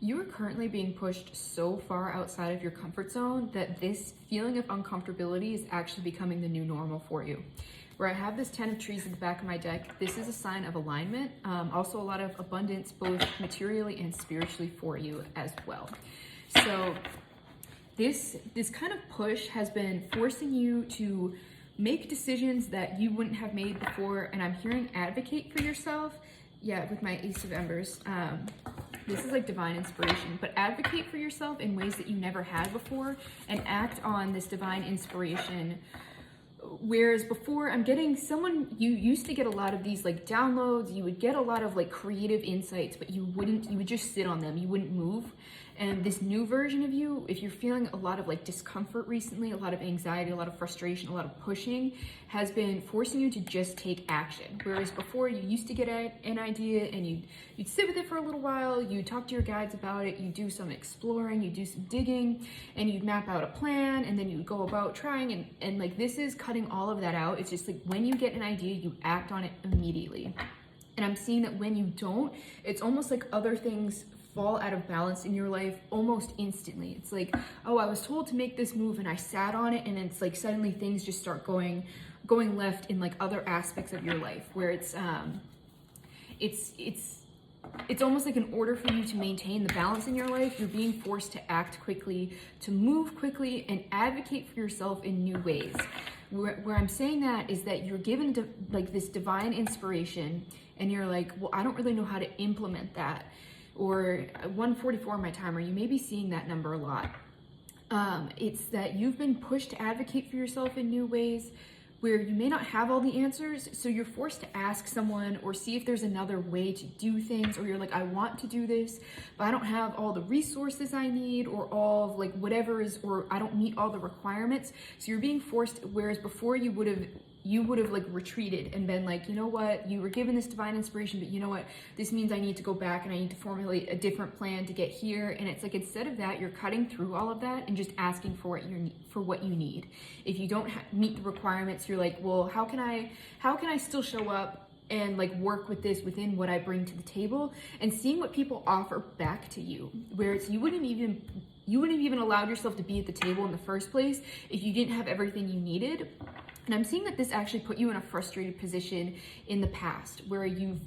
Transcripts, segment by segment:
You are currently being pushed so far outside of your comfort zone that this feeling of uncomfortability is actually becoming the new normal for you. Where I have this 10 of trees in the back of my deck, this is a sign of alignment, also a lot of abundance, both materially and spiritually for you as well. So this kind of push has been forcing you to make decisions that you wouldn't have made before, and I'm hearing advocate for yourself. Yeah, with my Ace of Embers. This is like divine inspiration, but advocate for yourself in ways that you never had before and act on this divine inspiration. Whereas before, I'm getting you used to get a lot of these like downloads, you would get a lot of like creative insights, but you would just sit on them, you wouldn't move. And this new version of you, if you're feeling a lot of like discomfort recently, a lot of anxiety, a lot of frustration, a lot of pushing, has been forcing you to just take action. Whereas before, you used to get an idea and you'd sit with it for a little while, you'd talk to your guides about it, you do some exploring, you do some digging, and you'd map out a plan, and then you go about trying, and like this is cutting all of that out. It's just like when you get an idea, you act on it immediately. And I'm seeing that when you don't, it's almost like other things fall out of balance in your life almost instantly. It's like, oh, I was told to make this move and I sat on it, and it's like suddenly things just start going left in like other aspects of your life, where it's almost like in order for you to maintain the balance in your life, you're being forced to act quickly, to move quickly, and advocate for yourself in new ways. Where I'm saying that is that you're given like this divine inspiration, and you're like, well, I don't really know how to implement that. Or 144 on my timer, you may be seeing that number a lot. It's that you've been pushed to advocate for yourself in new ways where you may not have all the answers, so you're forced to ask someone or see if there's another way to do things, or you're like, I want to do this, but I don't have all the resources I need, or all of like whatever is, or I don't meet all the requirements. So you're being forced, whereas before you would have like retreated and been like, you know what, you were given this divine inspiration, but you know what, this means I need to go back and I need to formulate a different plan to get here. And it's like, instead of that, you're cutting through all of that and just asking for what you need. If you don't meet the requirements, you're like, well, how can I still show up and like work with this within what I bring to the table, and seeing what people offer back to you, where it's you wouldn't have even allowed yourself to be at the table in the first place if you didn't have everything you needed. And I'm seeing that this actually put you in a frustrated position in the past, where you've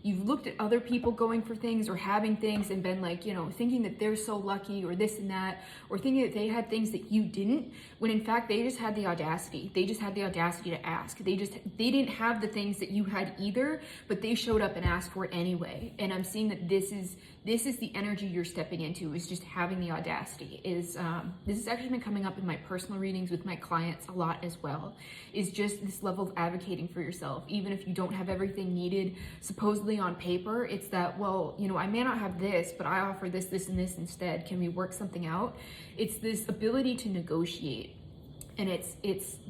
looked at other people going for things or having things and been like, you know, thinking that they're so lucky or this and that, or thinking that they had things that you didn't, when in fact they just had the audacity. They just had the audacity to ask. They didn't have the things that you had either, but they showed up and asked for it anyway. And I'm seeing that this is the energy you're stepping into, is just having the audacity. This has actually been coming up in my personal readings with my clients a lot as well, is just this level of advocating for yourself. Even if you don't have everything needed supposedly on paper, it's that, well, you know, I may not have this, but I offer this, this, and this instead. Can we work something out? It's this ability to negotiate. And it's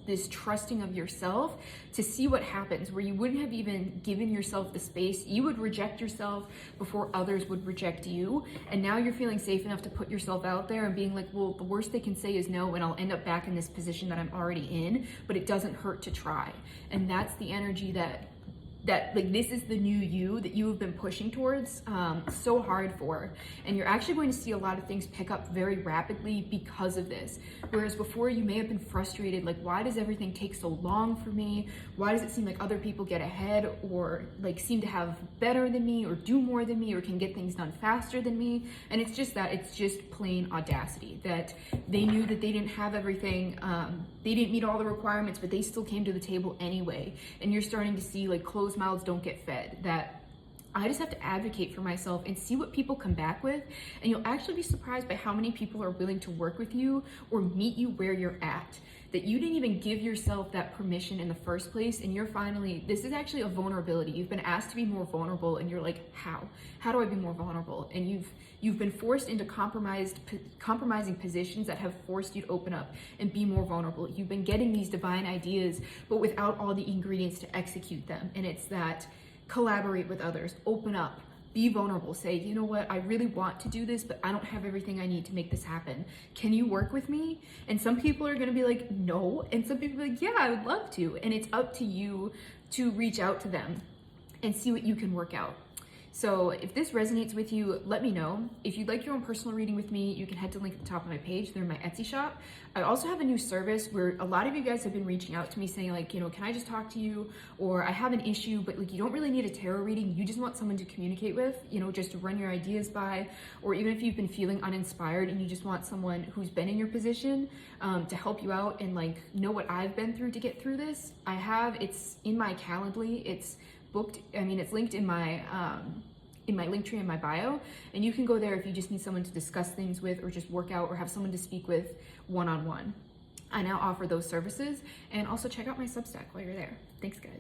this trusting of yourself to see what happens, where you wouldn't have even given yourself the space. You would reject yourself before others would reject you. And now you're feeling safe enough to put yourself out there and being like, well, the worst they can say is no, and I'll end up back in this position that I'm already in, but it doesn't hurt to try. And that's the energy that like, this is the new you that you have been pushing towards so hard for. And you're actually going to see a lot of things pick up very rapidly because of this. Whereas before, you may have been frustrated, like, why does everything take so long for me? Why does it seem like other people get ahead, or like seem to have better than me, or do more than me, or can get things done faster than me? And it's just that, it's just plain audacity, that they knew that they didn't have everything, they didn't meet all the requirements, but they still came to the table anyway. And you're starting to see like closed mouths don't get fed, that I just have to advocate for myself and see what people come back with. And you'll actually be surprised by how many people are willing to work with you or meet you where you're at, that you didn't even give yourself that permission in the first place. And you're finally, this is actually a vulnerability. You've been asked to be more vulnerable, and you're like, how do I be more vulnerable? And you've been forced into compromising positions that have forced you to open up and be more vulnerable. You've been getting these divine ideas, but without all the ingredients to execute them. And it's that, collaborate with others, open up, be vulnerable, say, you know what, I really want to do this, but I don't have everything I need to make this happen. Can you work with me? And some people are gonna be like, no. And some people are like, yeah, I would love to. And it's up to you to reach out to them and see what you can work out. So if this resonates with you, let me know. If you'd like your own personal reading with me, you can head to the link at the top of my page. They're in my Etsy shop. I also have a new service where a lot of you guys have been reaching out to me saying like, can I just talk to you? Or I have an issue, but like you don't really need a tarot reading. You just want someone to communicate with, just to run your ideas by, or even if you've been feeling uninspired and you just want someone who's been in your position to help you out and like know what I've been through to get through this. It's in my Calendly. It's booked. It's linked in my link tree in my bio, and you can go there if you just need someone to discuss things with, or just work out, or have someone to speak with one-on-one. I now offer those services, and also check out my Substack while you're there. Thanks, guys.